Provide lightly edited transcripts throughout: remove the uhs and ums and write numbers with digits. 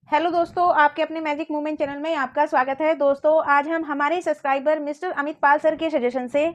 Hello दोस्तों, आपके अपने मैजिक मूवमेंट चैनल में आपका स्वागत है। दोस्तों, आज हम हमारे सब्सक्राइबर मिस्टर अमित पाल सर के सजेशन से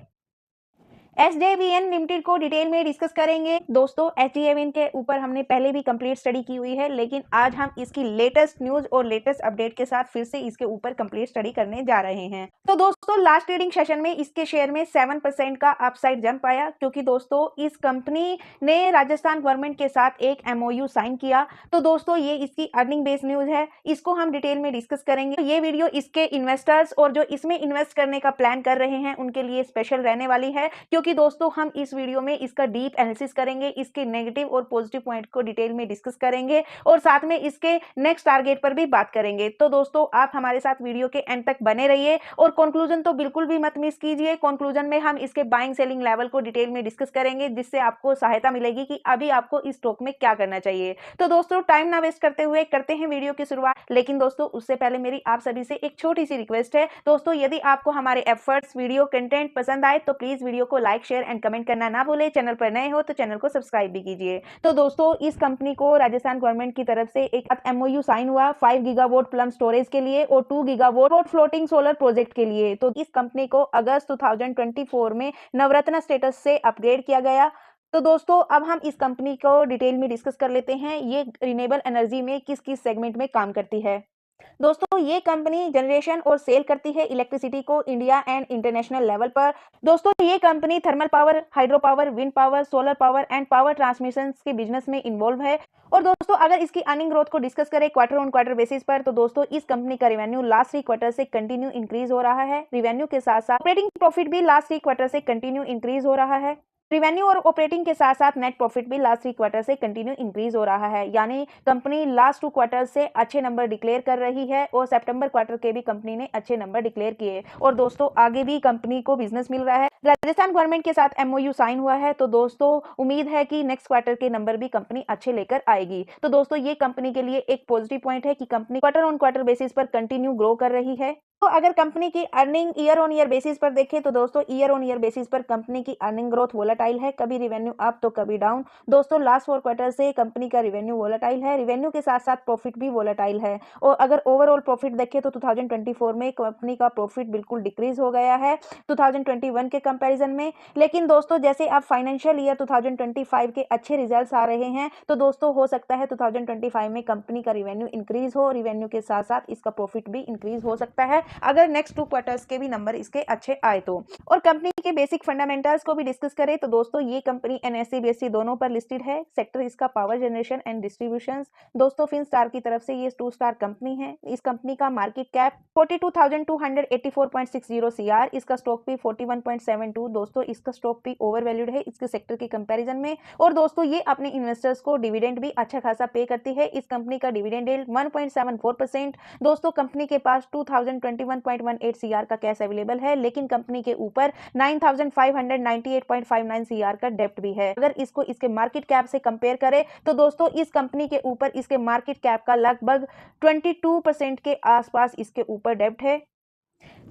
एसजेवीएन लिमिटेड को डिटेल में डिस्कस करेंगे। दोस्तों, एसजेवीएन के ऊपर हमने पहले भी कंप्लीट स्टडी की हुई है, लेकिन आज हम इसकी लेटेस्ट न्यूज और लेटेस्ट अपडेट के साथ फिर से इसके ऊपर कंप्लीट स्टडी करने जा रहे हैं। तो दोस्तों, लास्ट ट्रेडिंग सेशन में इसके शेयर में 7% का अपसाइड जंप आया, क्योंकि दोस्तों इस कंपनी ने राजस्थान गवर्नमेंट के साथ एक एमओयू साइन किया। तो दोस्तों, ये इसकी अर्निंग बेस्ड न्यूज है, इसको हम डिटेल में डिस्कस करेंगे। तो ये वीडियो इसके इन्वेस्टर्स और जो इसमें इन्वेस्ट करने का प्लान कर रहे हैं उनके लिए स्पेशल रहने वाली है, क्योंकि दोस्तों हम इस वीडियो में इसका डीप एनालिसिस करेंगे, इसके नेगेटिव और पॉजिटिव पॉइंट को डिटेल में डिस्कस करेंगे और साथ में इसके नेक्स्ट टारगेट पर भी बात करेंगे। तो दोस्तों, आप हमारे साथ वीडियो के एंड तक बने रहिए और कंक्लूजन तो बिल्कुल भी मत मिस कीजिए। कंक्लूजन में हम इसके बाइंग सेलिंग लेवल को डिटेल में डिस्कस करेंगे, जिससे आपको सहायता मिलेगी कि अभी आपको इस स्टॉक में क्या करना चाहिए। तो दोस्तों, टाइम ना वेस्ट करते हुए करते हैं वीडियो की शुरुआत। लेकिन दोस्तों, उससे पहले मेरी आप सभी से एक छोटी सी रिक्वेस्ट है। दोस्तों, यदि आपको हमारे एफर्ट्स, वीडियो कंटेंट पसंद आए तो प्लीज वीडियो को लाइक, शेयर एंड कमेंट करना ना भूले। चैनल पर नए हो तो चैनल को सब्सक्राइब भी कीजिए। तो दोस्तों, इस कंपनी को राजस्थान गवर्नमेंट की तरफ से एक एमओयू साइन हुआ 5 गीगावाट प्लम स्टोरेज के लिए और 2 गीगावाट फ्लोटिंग सोलर प्रोजेक्ट के लिए। तो इस कंपनी को अगस्त 2024 में नवरत्न स्टेटस से अपग्रेड किया गया। तो दोस्तों, अब हम इस कंपनी को डिटेल में डिस्कस कर लेते हैं, ये रिन्यूएबल एनर्जी में किस किस सेगमेंट में काम करती है। दोस्तों, ये कंपनी जनरेशन और सेल करती है इलेक्ट्रिसिटी को इंडिया एंड इंटरनेशनल लेवल पर। दोस्तों, ये company thermal power, hydro power, wind power, solar power and power transmission के बिजनेस में इन्वॉल्व है। और दोस्तों, अगर इसकी अर्निंग ग्रोथ को डिस्कस करें क्वार्टर ऑन क्वार्टर बेसिस पर, तो दोस्तों इस कंपनी का रेवेन्यू लास्ट 3 क्वार्टर से कंटिन्यू इंक्रीज हो रहा है। रेवेन्यू के साथ साथ ऑपरेटिंग प्रॉफिट भी लास्ट 3 क्वार्टर से कंटिन्यू इंक्रीज हो रहा है। रेवेन्यू और ऑपरेटिंग के साथ साथ नेट प्रॉफिट भी लास्ट 3 क्वार्टर से कंटिन्यू इंक्रीज हो रहा है, यानी कंपनी लास्ट 2 क्वार्टर से अच्छे नंबर डिक्लेयर कर रही है और सितंबर क्वार्टर के भी कंपनी ने अच्छे नंबर डिक्लेयर किए। और दोस्तों, आगे भी कंपनी को बिजनेस मिल रहा है। राजस्थान गवर्नमेंट के साथ एमओयू साइन हुआ है, तो दोस्तों उम्मीद है कि नेक्स्ट क्वार्टर के नंबर भी कंपनी अच्छे लेकर आएगी। तो दोस्तों, ये कंपनी के लिए एक पॉजिटिव पॉइंट है कि company quarter on quarter basis पर कंटिन्यू ग्रो कर रही है। तो अगर कंपनी की earning year on year basis पर देखें, तो दोस्तों ईयर ऑन ईयर बेसिस पर कंपनी की अर्निंग ग्रोथ वोलेटाइल है, कभी रेवेन्यू अप तो कभी डाउन। दोस्तों, लास्ट 4 क्वार्टर से कंपनी का रेवेन्यू वोलेटाइल है, रेवेन्यू के साथ साथ प्रॉफिट भी वोलेटाइल है। और अगर ओवरऑल प्रॉफिट देखें तो 2024 में कंपनी का प्रॉफिट बिल्कुल डिक्रीज हो गया है 2021 के कंपैरिजन में। लेकिन दोस्तों, जैसे अब फाइनेंशियल ईयर 2025 के अच्छे रिजल्ट्स आ रहे हैं, तो दोस्तों हो सकता है 2025 में कंपनी का रेवेन्यू इंक्रीज हो, रेवेन्यू के साथ साथ इसका प्रॉफिट भी इंक्रीज हो सकता है अगर नेक्स्ट 2 क्वार्टर्स के भी नंबर इसके अच्छे आए तो। और कंपनी के बेसिक फंडामेंटल्स को भी डिस्कस करें, तो दोस्तों ये कंपनी एनएससी बीएससी दोनों पर लिस्टेड है। सेक्टर इसका पावर जनरेशन एंड डिस्ट्रीब्यूशन। दोस्तों, फिनस्टार की तरफ से ये 2 स्टार कंपनी है। इस कंपनी का मार्केट कैप 42,284.60 सीआर, इसका स्टॉक भी 41.72। दोस्तों, इसका स्टॉक भी ओवर वैल्यूड है इसके सेक्टर के कंपैरिजन में। और दोस्तों, ये अपने इन्वेस्टर्स को डिविडेंड भी अच्छा खासा पे करती है। इस कंपनी का डिविडेंड यील्ड 1.74%। दोस्तों, कंपनी के पास 2021.18 सीआर का कैश अवेलेबल है, लेकिन कंपनी के ऊपर 9,598.59 सीआर का डेप्ट भी है। अगर इसको इसके मार्केट कैप से कंपेयर करें, तो दोस्तों इस कंपनी के ऊपर इसके मार्केट कैप का लगभग 22% के आसपास इसके ऊपर डेप्ट है।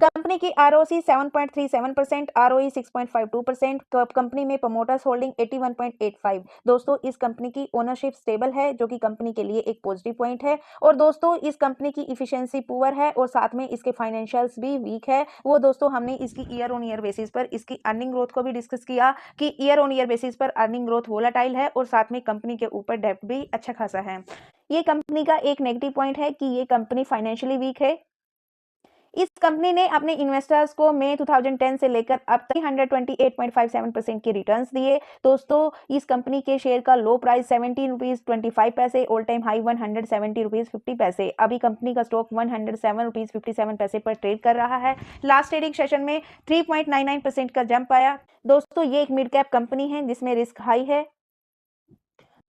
कंपनी की आरओसी 7.37%, आरओई 6.52%। कंपनी में प्रमोटर्स होल्डिंग 81.85। दोस्तों, इस कंपनी की ओनरशिप स्टेबल है, जो कि कंपनी के लिए एक पॉजिटिव पॉइंट है। और दोस्तों, इस कंपनी की इफिशिएंसी पुअर है और साथ में इसके फाइनेंशियल्स भी वीक है। वो दोस्तों, हमने इसकी ईयर ऑन ईयर बेसिस पर इसकी अर्निंग ग्रोथ को भी डिस्कस किया कि ईयर ऑन ईयर बेसिस पर अर्निंग ग्रोथ वोलेटाइल है और साथ में कंपनी के ऊपर डेप्ट भी अच्छा खासा है। ये कंपनी का एक नेगेटिव पॉइंट है कि ये कंपनी फाइनेंशियली वीक है। इस कंपनी ने अपने इन्वेस्टर्स को मई 2010 से लेकर अब तक 128.57% के रिटर्न्स दिए। दोस्तों, इस कंपनी के शेयर का लो प्राइस 17 रुपीज 25 पैसे, ऑल टाइम हाई 170 रुपीज 50 पैसे। अभी कंपनी का स्टॉक 107 रुपीज 57 पैसे पर ट्रेड कर रहा है। लास्ट ट्रेडिंग सेशन में 3.99% का जंप आया। दोस्तों, ये एक मिड कैप कंपनी है जिसमें रिस्क हाई है।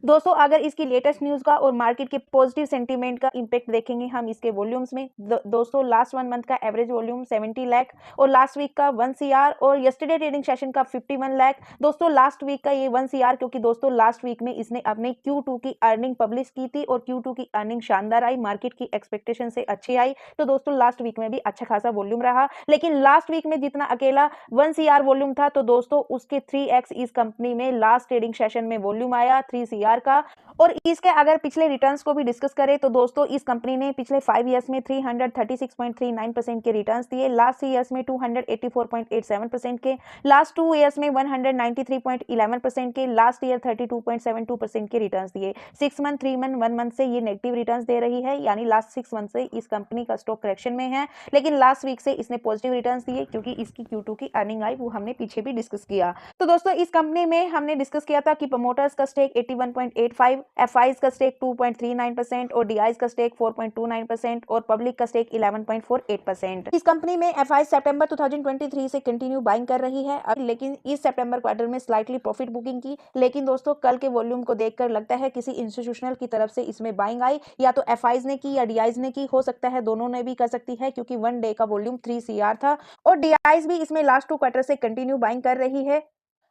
दोस्तों, अगर इसकी लेटेस्ट न्यूज़ का और मार्केट के पॉजिटिव सेंटीमेंट का इंपैक्ट देखेंगे हम इसके वॉल्यूम्स में, दोस्तों लास्ट 1 मंथ का एवरेज वॉल्यूम 70 लाख और लास्ट वीक का 1 सीआर और यस्टरडे ट्रेडिंग सेशन का 51 लाख। दोस्तों, लास्ट वीक का ये 1 सीआर क्योंकि दोस्तों लास्ट वीक में इसने अपने Q2 की अर्निंग पब्लिश की थी और Q2 की अर्निंग शानदार आई, मार्केट की एक्सपेक्टेशन से अच्छी आई। तो दोस्तों, लास्ट वीक में भी अच्छा खासा वॉल्यूम रहा, लेकिन लास्ट वीक में जितना अकेला 1 सीआर वॉल्यूम था, तो दोस्तों उसके 3x इस कंपनी में लास्ट ट्रेडिंग सेशन में वॉल्यूम आया 3 सीआर CR का। और इसके अगर पिछले रिटर्न्स को भी डिस्कस करें तो दोस्तों इस कंपनी ने पिछले 5 ईयर्स में 336.39% के रिटर्न्स दिए, लास्ट 3 ईयर्स में 284.87% के, लास्ट 2 ईयर्स में 193.11% के, लास्ट ईयर 32.72% के रिटर्न्स दिए। 6 मंथ, 3 मंथ, 1 मंथ से ये नेगेटिव रिटर्न्स दे रही है, यानी लास्ट 6 मंथ से इस कंपनी का स्टॉक करेक्शन में है, लेकिन लास्ट वीक से इसने पॉजिटिव रिटर्न्स दिए क्योंकि इसकी Q2 की अर्निंग आई, वो हमने पीछे भी डिस्कस किया। तो दोस्तों इस कंपनी में हमने डिस्कस किया था कि प्रमोटर्स का स्टेक 81.85, एफआईज का स्टेक 2.39% और डीआईज का स्टेक 4.29% और पब्लिक का स्टेक 11.48%। इस कंपनी में एफआईज सितंबर 2023 से कंटिन्यू बाइंग कर रही है, लेकिन इस सितंबर क्वार्टर में स्लाइटली प्रॉफिट बुकिंग की, लेकिन दोस्तों कल के वॉल्यूम को देखकर लगता है किसी इंस्टीट्यूशनल की तरफ से इसमें बाइंग आई, या तो एफआईज ने की या डीआईज ने की, हो सकता है दोनों ने भी कर सकती है क्योंकि 1 डे का वॉल्यूम 3 CR था और डीआईज भी इसमें लास्ट 2 क्वार्टर से कंटिन्यू बाइंग कर रही है।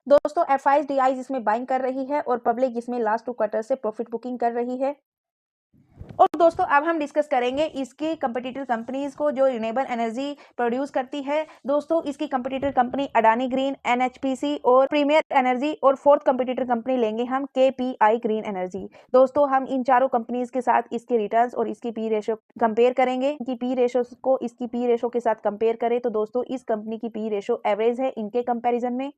दोस्तों एफआईज डीआईज इसमें बाइंग कर रही है और पब्लिक इसमें लास्ट 2 क्वार्टर से प्रॉफिट बुकिंग कर रही है। और दोस्तों अब हम डिस्कस करेंगे इसकी कंपटीटर कंपनीज को जो रिन्यूएबल एनर्जी प्रोड्यूस करती है। दोस्तों इसकी competitor company Adani green, NHPC और प्रीमियर एनर्जी, और फोर्थ कंपटीटर कंपनी लेंगे हम केपीआई ग्रीन एनर्जी। दोस्तों हम इन चारों कंपनीज के साथ इसके रिटर्न्स और इसकी पी रेशो कंपेयर करेंगे। इनकी पी रेशो को इसकी पी रेशो के साथ कंपेयर करें तो दोस्तों इस कंपनी की पी रेशो एवरेज है इनके कंपेरिजन में।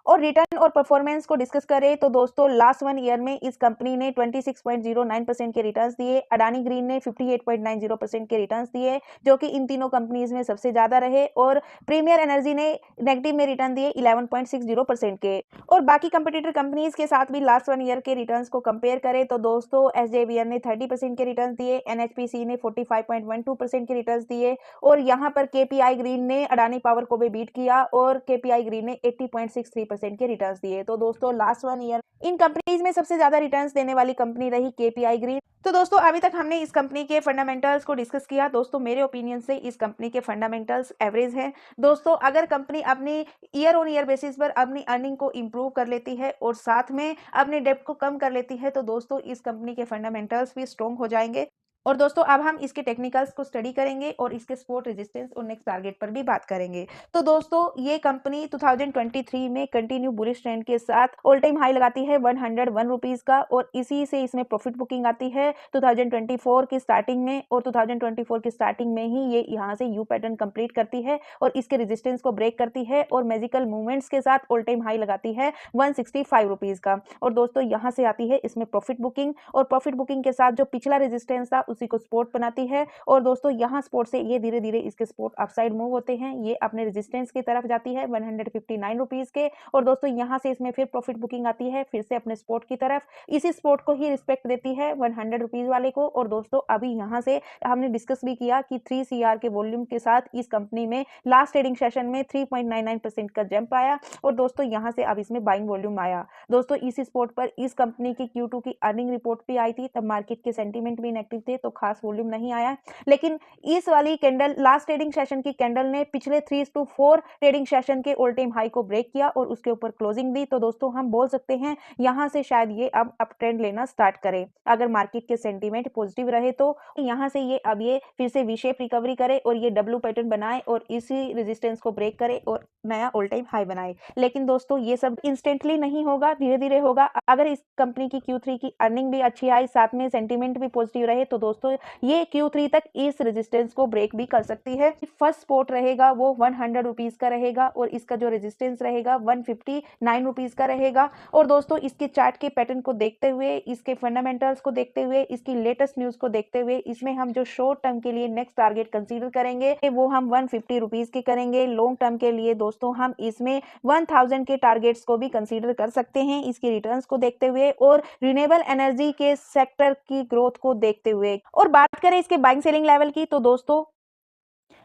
और रिटर्न और परफॉर्मेंस को डिस्कस करें तो दोस्तों लास्ट 1 ईयर में इस कंपनी ने 26.09% के रिटर्न्स दिए, अडानी ग्रीन ने 58.90% के रिटर्न्स दिए, जो कि इन तीनों कंपनीज में सबसे ज्यादा रहे, और प्रीमियर एनर्जी ने नेगेटिव में रिटर्न दिए 11.60% के। और बाकी कंपटीटर कंपनीज के साथ भी लास्ट 1 ईयर के रिटर्न्स को कंपेयर करें तो दोस्तों एसजेवीएन ने 30% के रिटर्न दिए, एनएचपीसी ने 45.12% के रिटर्न्स दिए, और यहाँ पर केपीआई ग्रीन ने अडानी पावर को भी बीट किया और केपीआई ग्रीन ने 80.63% के रिटर्न्स दिए। तो दोस्तों लास्ट 1 ईयर इन कंपनीज में सबसे ज्यादा रिटर्न्स देने वाली कंपनी रही केपीआई ग्रीन। तो दोस्तों अभी तक हमने इस कंपनी के फंडामेंटल्स को डिस्कस किया। दोस्तों मेरे ओपिनियन से इस कंपनी के फंडामेंटल्स एवरेज हैं। दोस्तों अगर कंपनी अपनी ईयर ऑन ईयर बेसिस पर अपनी अर्निंग को इंप्रूव कर लेती है और साथ में अपने डेब्ट को कम कर लेती है तो दोस्तों इस कंपनी के फंडामेंटल्स भी स्ट्रॉन्ग हो जाएंगे। और दोस्तों अब हम इसके टेक्निकल्स को स्टडी करेंगे और इसके सपोर्ट, रेजिस्टेंस और नेक्स्ट टारगेट पर भी बात करेंगे। तो दोस्तों ये कंपनी 2023 में कंटिन्यू बुलिश ट्रेंड के साथ ऑल टाइम हाई लगाती है 101 रुपीज का, और इसी से इसमें प्रॉफिट बुकिंग आती है 2024 की स्टार्टिंग में, और 2024 की स्टार्टिंग में ही ये यहाँ से यू पैटर्न कंप्लीट करती है और इसके रेजिस्टेंस को ब्रेक करती है और मैजिकल मूवमेंट्स के साथ ऑल टाइम हाई लगाती है 165 रुपीज का। और दोस्तों यहाँ से आती है इसमें प्रॉफिट बुकिंग, और प्रॉफिट बुकिंग के साथ जो पिछला रेजिस्टेंस था उसी को सपोर्ट बनाती है, और दोस्तों यहाँ सपोर्ट से ये धीरे धीरे इसके सपोर्ट अपसाइड मूव होते हैं, ये अपने रेजिस्टेंस की तरफ जाती है 159 रुपीज के, और दोस्तों यहाँ से इसमें फिर प्रॉफिट बुकिंग आती है फिर से अपने सपोर्ट की तरफ, इसी सपोर्ट को ही रिस्पेक्ट देती है 100 रुपीज वाले को। और दोस्तों अभी यहाँ से हमने डिस्कस भी किया कि 3 CR के वॉल्यूम के साथ इस कंपनी में लास्ट ट्रेडिंग सेशन में 3.99% का जंप आया, और दोस्तों यहाँ से अब इसमें बाइंग वॉल्यूम आया। दोस्तों इसी सपोर्ट पर इस कंपनी की Q2 की अर्निंग रिपोर्ट भी आई थी, तब मार्केट के सेंटीमेंट भी नेगेटिव थे तो खास वॉल्यूम नहीं आया, लेकिन इस वाली कैंडल लास्ट ट्रेडिंग सेशन की कैंडल ने पिछले 3-4 ट्रेडिंग सेशन के ऑल टाइम हाई को ब्रेक किया और उसके ऊपर क्लोजिंग दी। तो दोस्तों हम बोल सकते हैं यहां से शायद ये अब अप ट्रेंड लेना स्टार्ट करे, अगर मार्केट के सेंटीमेंट पॉजिटिव रहे तो यहां से ये अब ये फिर से वी शेप रिकवरी करे और ये डब्ल्यू पैटर्न बनाए और इसी रेजिस्टेंस को ब्रेक करे और नया ऑल टाइम हाई बनाए। लेकिन दोस्तों ये सब इंस्टेंटली नहीं होगा, धीरे धीरे होगा। अगर इस कंपनी की Q3 की अर्निंग भी अच्छी आई, साथ में सेंटीमेंट भी पॉजिटिव रहे तो दोस्तों ये Q3 तक इस रेजिस्टेंस को ब्रेक भी कर सकती है। फर्स्ट सपोर्ट रहेगा वो 100 रुपीज का रहेगा और इसका जो रेजिस्टेंस रहेगा 159 रुपीज का रहेगा। और दोस्तों इसके चार्ट के पैटर्न को देखते हुए, इसके फंडामेंटल्स को देखते हुए, इसकी लेटेस्ट न्यूज को देखते हुए, इसमें हम जो शॉर्ट टर्म के लिए नेक्स्ट टारगेट कंसीडर करेंगे वो हम 150 रुपीज के करेंगे। लॉन्ग टर्म के लिए दोस्तों हम इसमें 1000 के टारगेट्स को भी कंसीडर कर सकते हैं इसकी रिटर्न्स को देखते हुए और रिन्यूएबल एनर्जी के सेक्टर की ग्रोथ को देखते हुए। और बात करें इसके बाइंग सेलिंग लेवल की तो दोस्तों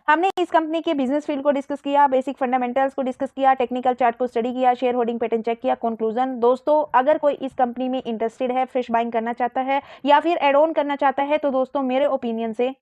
हमने इस कंपनी के बिजनेस फील्ड को डिस्कस किया, बेसिक फंडामेंटल्स को डिस्कस किया, टेक्निकल चार्ट को स्टडी किया, शेयर होल्डिंग पैटर्न चेक किया। कंक्लूजन दोस्तों अगर कोई इस कंपनी में इंटरेस्टेड है, फ्रेश बाइंग करना चाहता है या फिर एड ऑन करना चाहता है तो दोस्तों मेरे ओपिनियन से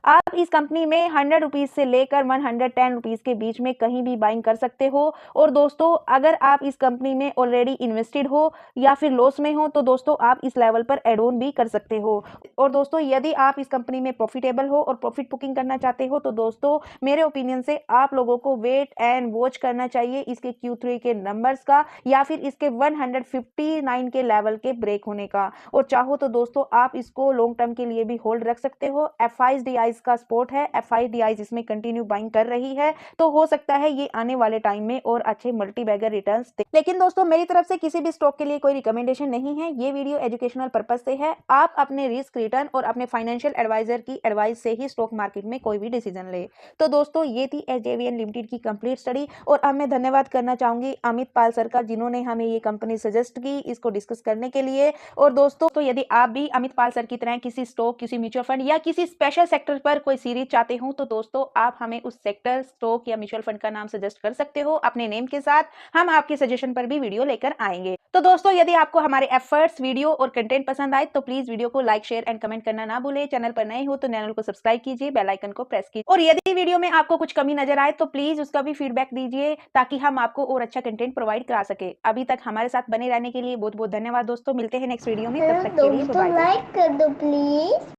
आप इस कंपनी में 100 रुपीज़ से लेकर 110 रुपीज़ के बीच में कहीं भी बाइंग कर सकते हो। और दोस्तों अगर आप इस कंपनी में ऑलरेडी इन्वेस्टेड हो या फिर लॉस में हो तो दोस्तों आप इस लेवल पर एड ऑन भी कर सकते हो। और दोस्तों यदि आप इस कंपनी में प्रॉफिटेबल हो और प्रॉफिट बुकिंग करना चाहते हो तो दोस्तों मेरे ओपिनियन से आप लोगों को वेट एंड वॉच करना चाहिए इसके Q3 के नंबर्स का या फिर इसके 159 के लेवल के ब्रेक होने का। और चाहो तो दोस्तों आप इसको लॉन्ग टर्म के लिए भी होल्ड रख सकते हो। FIDIs का सपोर्ट है, FIDIs इसमें कंटिन्यू बाइंग कर रही है तो हो सकता है ये आने वाले टाइम में और अच्छे मल्टी बैगर रिटर्न्स दे। लेकिन दोस्तों मेरी तरफ से किसी भी स्टॉक के लिए कोई रिकमेंडेशन नहीं है, ये वीडियो एजुकेशनल पर्पज से है। आप अपने रिस्क रिटर्न और अपने फाइनेंशियल एडवाइजर की एडवाइस से ही स्टॉक मार्केट में कोई भी डिसीजन ले। तो दोस्तों ये थी SJVN लिमिटेड की कंप्लीट स्टडी। और अब मैं धन्यवाद करना चाहूंगी अमित पाल सर का जिन्होंने हमें ये कंपनी सजेस्ट की इसको डिस्कस करने के लिए। और दोस्तों तो यदि आप भी अमित पाल सर की तरह किसी स्टॉक, किसी म्यूचुअल फंड या किसी स्पेशल सेक्टर पर कोई सीरीज चाहते हो तो दोस्तों आप हमें उस सेक्टर, स्टॉक या म्यूचुअल फंड का नाम सजेस्ट कर सकते हो अपने नेम के साथ। हम आपके सजेशन पर भी वीडियो लेकर आएंगे। तो दोस्तों यदि आपको हमारे एफर्ट्स, वीडियो और कंटेंट पसंद आए तो प्लीज वीडियो को लाइक, शेयर एंड कमेंट करना ना भूलें। चैनल पर नए हो तो चैनल को सब्सक्राइब कीजिए, बेल आइकन को प्रेस कीजिए। और यदि वीडियो में आपको कुछ कमी नजर आए तो प्लीज उसका भी फीडबैक दीजिए ताकि हम आपको और अच्छा कंटेंट प्रोवाइड करा सके। अभी तक हमारे साथ बने रहने के लिए बहुत बहुत धन्यवाद दोस्तों। मिलते हैं नेक्स्ट वीडियो में, तब तक के लिए बाय। दोस्तों लाइक कर दो प्लीज।